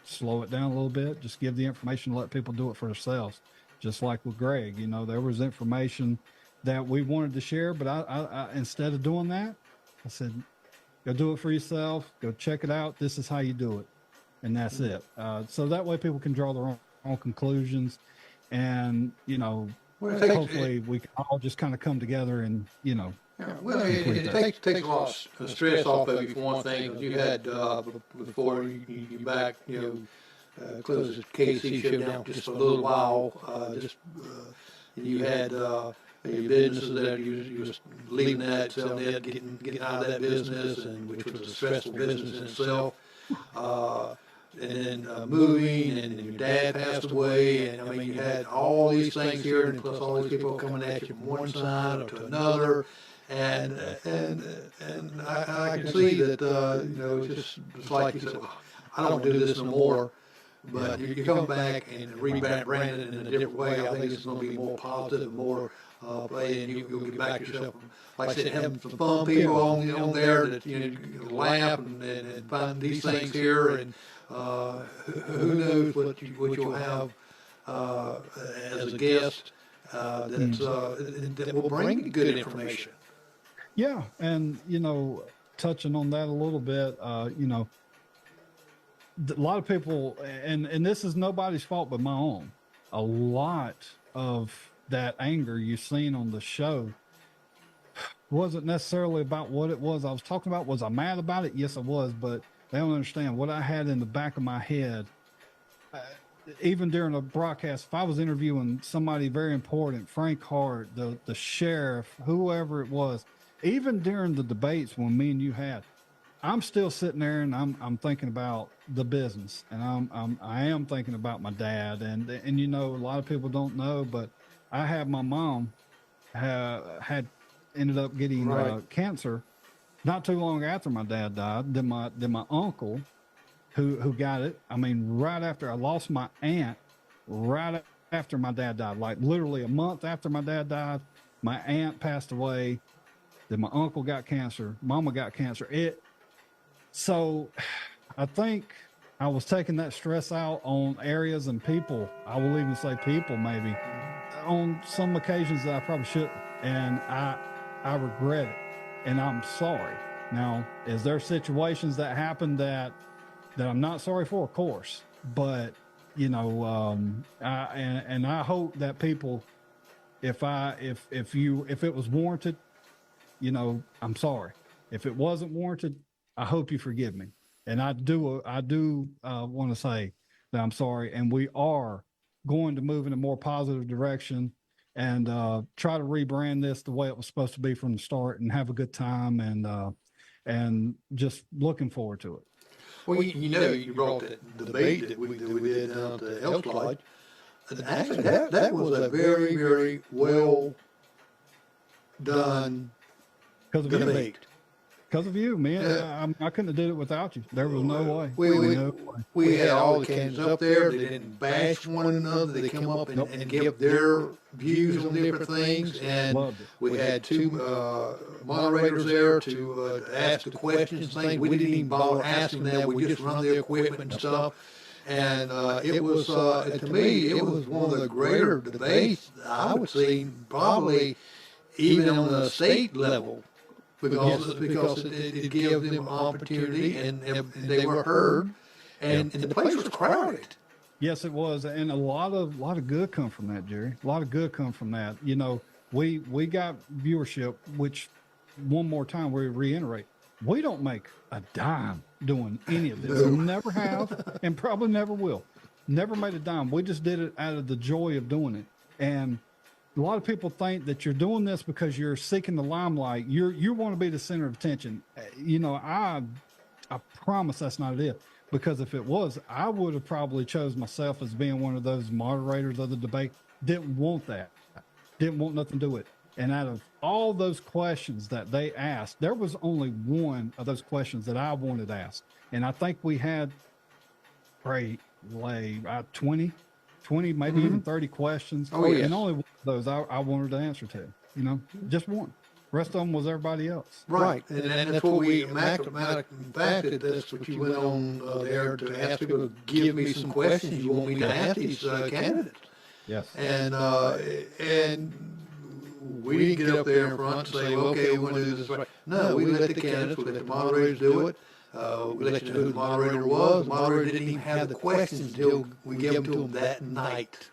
Slow it down a little bit, just give the information, let people do it for themselves. Just like with Greg, there was information that we wanted to share, but I instead of doing that, I said, go do it for yourself. Go check it out. This is how you do it. And that's it. So that way people can draw their own conclusions. And, hopefully we can all just kind of come together and, Yeah, well, it takes a lot of stress off of you for one thing. 'Cause you had before you back, closed the KC show down just for a little while. You had your businesses that you was leaving that, selling it, getting out of that business, and which was a stressful business in itself. And then moving, and your dad passed away, and I mean, you had all these things here, and plus all these people coming at you from one side or to another. And I can see that it's like you said, well, I don't want to do this no more. But you come back and rebrand it in a different way. I think it's going to be more positive, more play, and you'll get back yourself. Like I said, having some fun people on there that you laugh and find these things here, and who knows what you'll have as a guest that will bring good information. yeah. And, touching on that a little bit, a lot of people, and this is nobody's fault but my own. A lot of that anger you've seen on the show wasn't necessarily about what it was I was talking about. Was I mad about it? Yes, I was, but they don't understand what I had in the back of my head. Even during a broadcast, if I was interviewing somebody very important, Frank Hart, the sheriff, whoever it was, even during the debates when me and you had, I'm still sitting there and I'm thinking about the business, and I am thinking about my dad, and a lot of people don't know, but I had my mom had ended up getting cancer not too long after my dad died. Then my uncle who got it. I mean, right after I lost my aunt, right after my dad died, like literally a month after my dad died, my aunt passed away. Then my uncle got cancer. Mama got cancer. So I think I was taking that stress out on areas and people. I will even say people, maybe on some occasions that I probably shouldn't. And I regret it, and I'm sorry. Now, is there situations that happen that I'm not sorry for? Of course, but I hope that people, if it was warranted, I'm sorry. If it wasn't warranted, I hope you forgive me. And I do want to say that I'm sorry. And we are going to move in a more positive direction and try to rebrand this the way it was supposed to be from the start and have a good time and just looking forward to it. Well, you brought that debate that we did down at the Elks Lodge. And actually, that was a very, very well done debate. Because of you, man. I couldn't have did it without you. There was no way. We had all the candidates up there. They didn't bash one another. They came up and gave their views on different things. And we had two moderators there to ask the questions and things. We didn't even bother asking them. We just run the equipment and stuff. And it was, to me, it was one of the greater debates I would see, probably even on the state level. Because it gave them an opportunity and they were heard and the place was crowded. Yes, it was, and a lot of good come from that, Jerry. A lot of good come from that. You know, we got viewership, which one more time we reiterate, we don't make a dime doing any of this. Never have, and probably never will. Never made a dime. We just did it out of the joy of doing it, and a lot of people think that you're doing this because you're seeking the limelight. You want to be the center of attention. You know, I promise that's not it. Because if it was, I would have probably chose myself as being one of those moderators of the debate. Didn't want that. Didn't want nothing to do with it. And out of all those questions that they asked, there was only one of those questions that I wanted asked. And I think we had probably like 20, maybe even 30 questions. Oh, yes. And only one of those I wanted to answer to, you know, just one. The rest of them was everybody else. Right. And that's what we, matter of fact, that's what you went on there to ask people to give me some questions you want me to ask these candidates. Yes. And we didn't get up there in front and say, well, okay, we want to do this right. No, we let the candidates, we let the moderators do it. We let you know who the moderator was. The moderator didn't even have the questions until we gave them to them that night.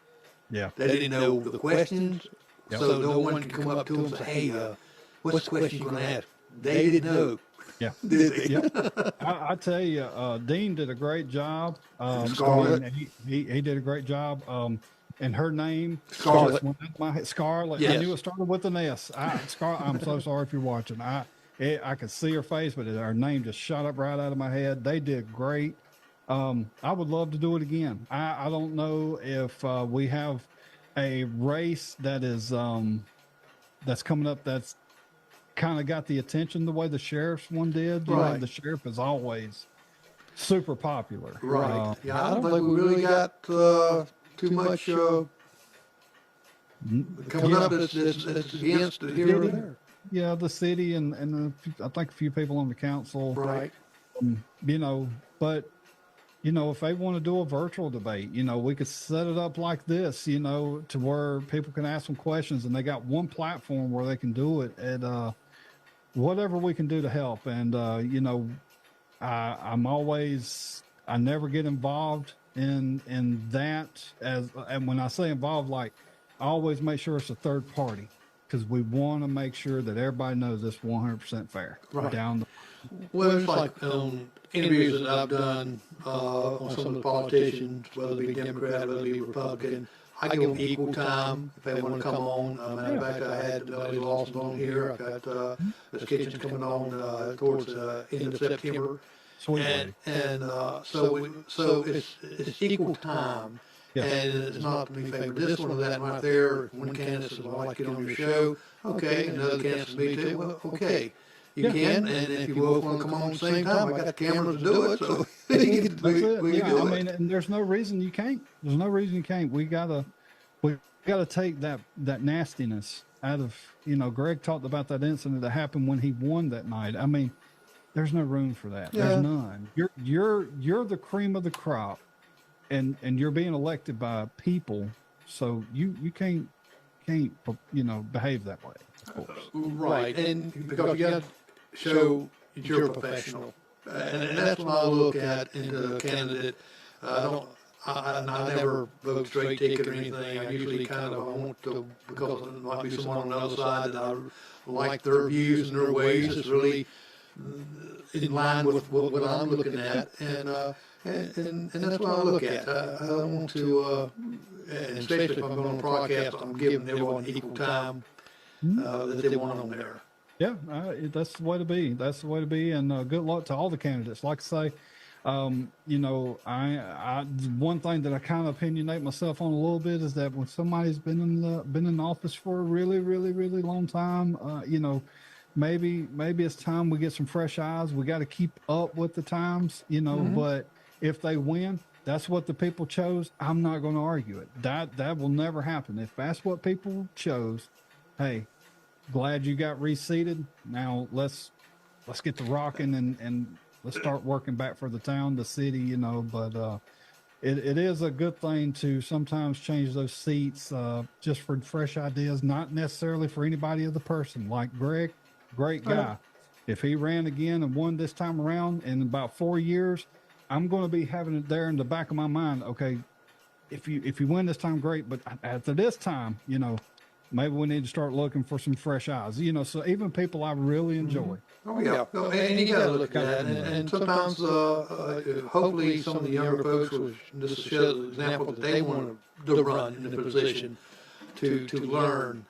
Yeah. They didn't know the questions, so no one could come up to them and say, hey, what's the question you're going to ask? They didn't know. Yeah. Did they? Yep. I tell you, Dean did a great job. Scarlett. He did a great job. And her name, Scarlett. Scarlett. Yes. I knew it started with an S. I'm so sorry if you're watching. I could see her face, but her name just shot up right out of my head. They did great. I would love to do it again. I don't know if we have a race that is that's coming up that's kind of got the attention the way the sheriff's one did. You know, the sheriff is always super popular. Right. Yeah, I don't think we really got too much coming up that's against it here or there. Yeah, the city and I think a few people on the council. Right. You know, but, you know, if they want to do a virtual debate, you know, we could set it up like this, you know, to where people can ask some questions and they got one platform where they can do it and whatever we can do to help. And, you know, I never get involved in that and when I say involved, like I always make sure it's a third party. Because we want to make sure that everybody knows it's 100% fair. Right. Well, it's like interviews that I've done on some of the politicians, whether it be Democrat, whether it be Republican. I give them equal time if they want to come on. Matter of fact, I had Melody Lawson on here. I've got this kitchen coming on towards the end of September. Sweet. And so it's equal time. Yeah. And it's not to be favored this one or that right there. One candidate says, well, I'd like to get on your show. Okay. Another candidate says, me too. Well, okay. You can. And if you both want to come on at the same time, I got the cameras to do it. So we can do it. I mean, and there's no reason you can't. There's no reason you can't. We gotta take that nastiness out of, you know, Greg talked about that incident that happened when he won that night. I mean, there's no room for that. Yeah. There's none. You're the cream of the crop. And you're being elected by people, so you can't you know behave that way. Of course. Right, and because you got to show that you're a professional, and that's what I look at in the candidate. I never vote straight ticket or anything. I usually kind of want to, because there might be someone on the other side that I like their views and their ways. It's really in line with what I'm looking at, And that's what I look at. I don't want to, and especially if I'm going to broadcast, I'm giving everyone equal time that they want on there. Yeah, that's the way to be. That's the way to be. And good luck to all the candidates. Like I say, you know, I one thing that I kind of opinionate myself on a little bit is that when somebody's been in office for a really, really, really long time, you know, maybe it's time we get some fresh eyes. We got to keep up with the times, you know. But if they win, that's what the people chose. I'm not going to argue it. That will never happen. If that's what people chose, hey, glad you got reseated. Now let's get to rocking and let's start working back for the town, the city, you know. But it is a good thing to sometimes change those seats just for fresh ideas, not necessarily for anybody of the person. Like Greg, great guy. If he ran again and won this time around in about 4 years, I'm going to be having it there in the back of my mind. Okay, if you win this time, great. But after this time, you know, maybe we need to start looking for some fresh eyes, you know. So even people I really enjoy. Oh yeah, and you got to look at that. And sometimes, hopefully, some of the younger folks will just show the example that they want to run in the position to learn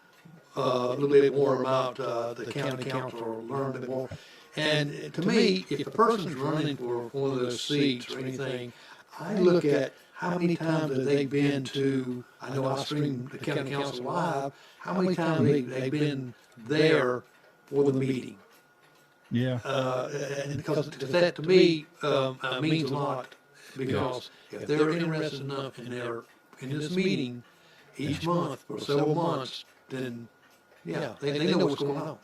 a little bit more about the county council, or learn a bit more. And to me, if a person's running for one of those seats or anything, I look at how many times have they been to, I know I stream the county council live, how many times they've been there for the meeting. Yeah. And because that to me means a lot, because if they're interested enough in this meeting each month for several months, then yeah, they know what's going on.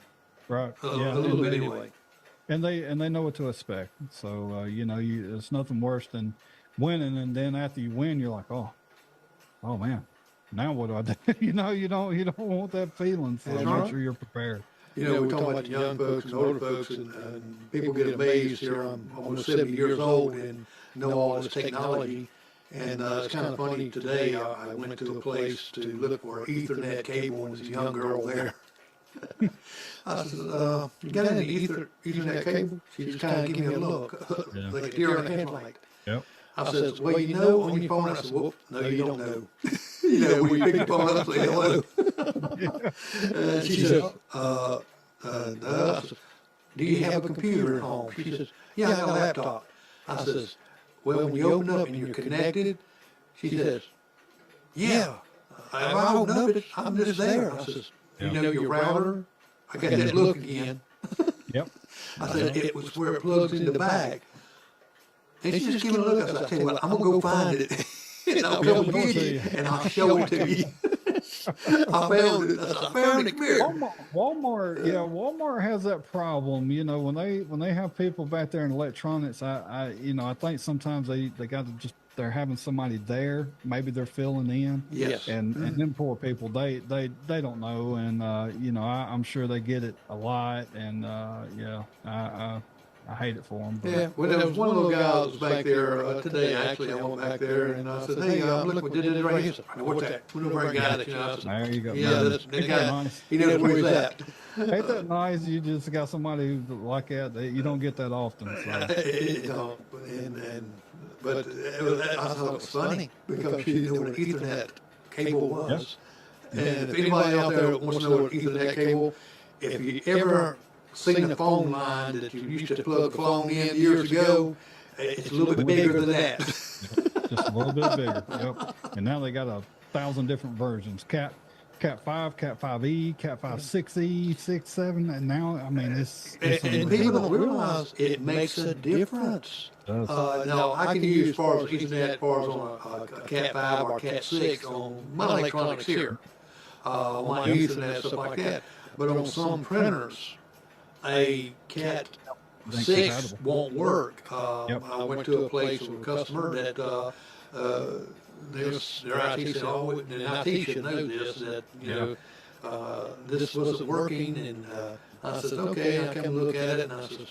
Right. A little bit anyway. And they know what to expect. So you know, it's nothing worse than winning, and then after you win, you're like, oh man, now what do I do? you know, you don't want that feeling. So make sure you're prepared. You know, we're talking about the young folks and older folks, and people get amazed here. I'm almost 70 years old and know all this technology. And it's kind of funny, today I went to a place to look for an Ethernet cable, and there's a young girl there. I said, you got any Ethernet cable? She just kind of gave me a look, like a deer in a headlight. Yep. I said, well, you know, on your phone. I said, whoop, no, you don't know. You know, when you pick the phone up, say hello. And she said, no. I said, do you have a computer at home? She says, yeah, I got a laptop. I says, well, when you open up and you're connected, she says, yeah, I open up it, I'm just there. I says, you know your router? I got that look again. Yep. I said, it was where it plugs in the back. And she just gave me a look. I said, I tell you what, I'm going to go find it. And I'll come get you, and I'll show it to you. I found it. I found it. Come here. Walmart has that problem. You know, when they have people back there in electronics, I think sometimes they got to just, they're having somebody there. Maybe they're filling in. Yes. And them poor people, they don't know, and you know, I'm sure they get it a lot, and I hate it for them. But. Yeah, well, there was one little guy that was back there today. Actually, I went back there and I said, "Hey, look what did it right here." I said, "What's that?" We know where I got it. You know, I said, there you go. Yeah, that's that guy. Nice. He knows where he's at. Ain't that nice? You just got somebody who like that. You don't get that often. So. But I thought it was funny because she didn't know what an Ethernet cable was. Yep. And if anybody out there wants to know what an Ethernet cable, if you ever seen a phone line that you used to plug the phone in years ago, it's a little bit bigger than that. Just a little bit bigger. Yep. And now they got 1,000 different versions. Cat 5, Cat 5e, Cat 5 6e, 6, 7, and now, I mean, it's and people don't realize it makes a difference. Now, I can use as far as Ethernet, as far as on a Cat 5 or Cat 6 on my electronics here, on my Ethernet, stuff like that. But on some printers, a Cat 6 won't work. I went to a place with a customer that their IT said, oh, and IT should know this, that, you know, this wasn't working. And I said, okay, I come look at it, and I said,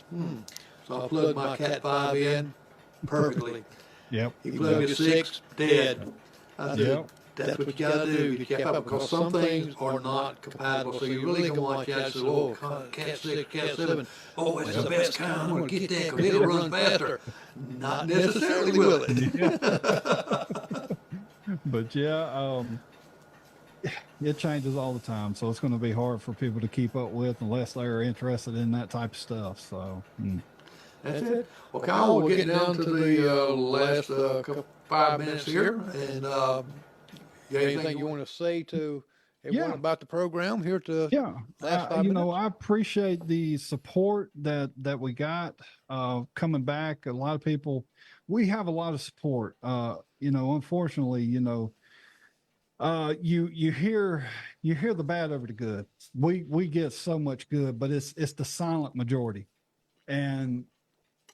So I plugged my Cat 5 in perfectly. Yep. He plugged his 6, dead. I said, that's what you gotta do, get kept up, because some things are not compatible, so you really can watch out, so, oh, Cat 6, Cat 7, oh, it's the best kind, I'm gonna get that, because it'll run faster. Not necessarily will it. But yeah, it changes all the time, so it's going to be hard for people to keep up with unless they're interested in that type of stuff. So That's it. Well, Kyle, we're getting down to the last 5 minutes here, and you got Anything you want to say to everyone about the program here to yeah, last 5 you know, minutes? I appreciate the support that we got coming back. A lot of people, we have a lot of support. You know, unfortunately, you know, you hear the bad over the good. We get so much good, but it's the silent majority, and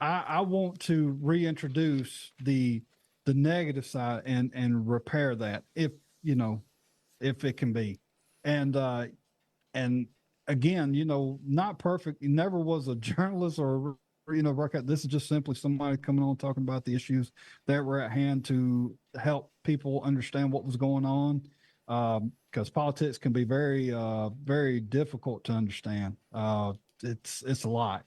I want to reintroduce the negative side and repair that, if you know, if it can be. And again, you know, not perfect. He never was a journalist or, you know, this is just simply somebody coming on talking about the issues that were at hand to help people understand what was going on. Because politics can be very, very difficult to understand. It's a lot.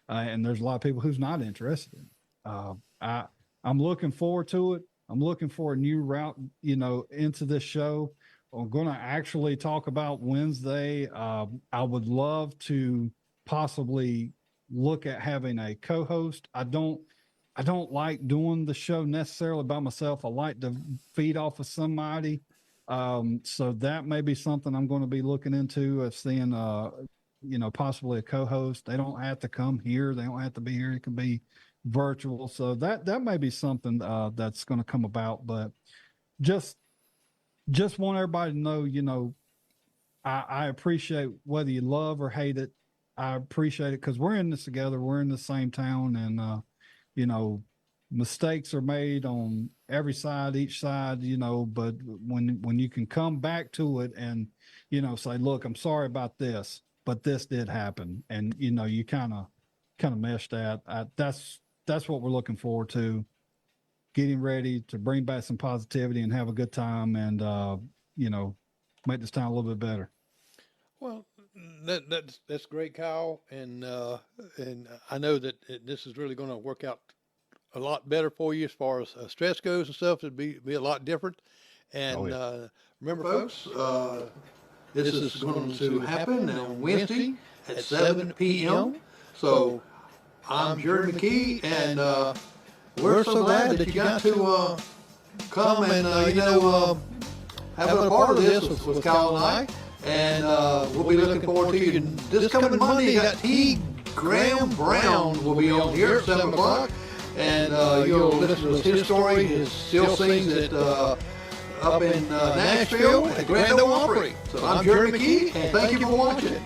And there's a lot of people who's not interested. I'm looking forward to it. I'm looking for a new route, you know, into this show. I'm going to actually talk about Wednesday. I would love to possibly look at having a co-host. I don't like doing the show necessarily by myself. I like to feed off of somebody. So that may be something I'm going to be looking into, seeing, you know, possibly a co-host. They don't have to come here. They don't have to be here. It can be virtual. So that may be something that's going to come about. But just want everybody to know, you know, I appreciate whether you love or hate it. I appreciate it because we're in this together. We're in the same town, and you know, mistakes are made on every side, each side, you know, but when you can come back to it and, you know, say, look, I'm sorry about this, but this did happen. And, you know, you kind of mesh that. That's what we're looking forward to, getting ready to bring back some positivity and have a good time and, you know, make this town a little bit better. Well, that's great, Kyle, and I know that this is really going to work out a lot better for you as far as stress goes and stuff. It'd be a lot different. And remember, folks, this is going to happen on Wednesday at 7 p.m. So I'm Jerry McKee, and we're so glad that you got to come and you know, have a part of this with Kyle and I. And we'll be looking forward to you. This coming Monday, you got T. Graham Brown will be on here at 7 o'clock. And you'll listen to his story. He still sings at up in Nashville at Grand Ole Opry. So I'm Jerry McKee, and thank you for watching.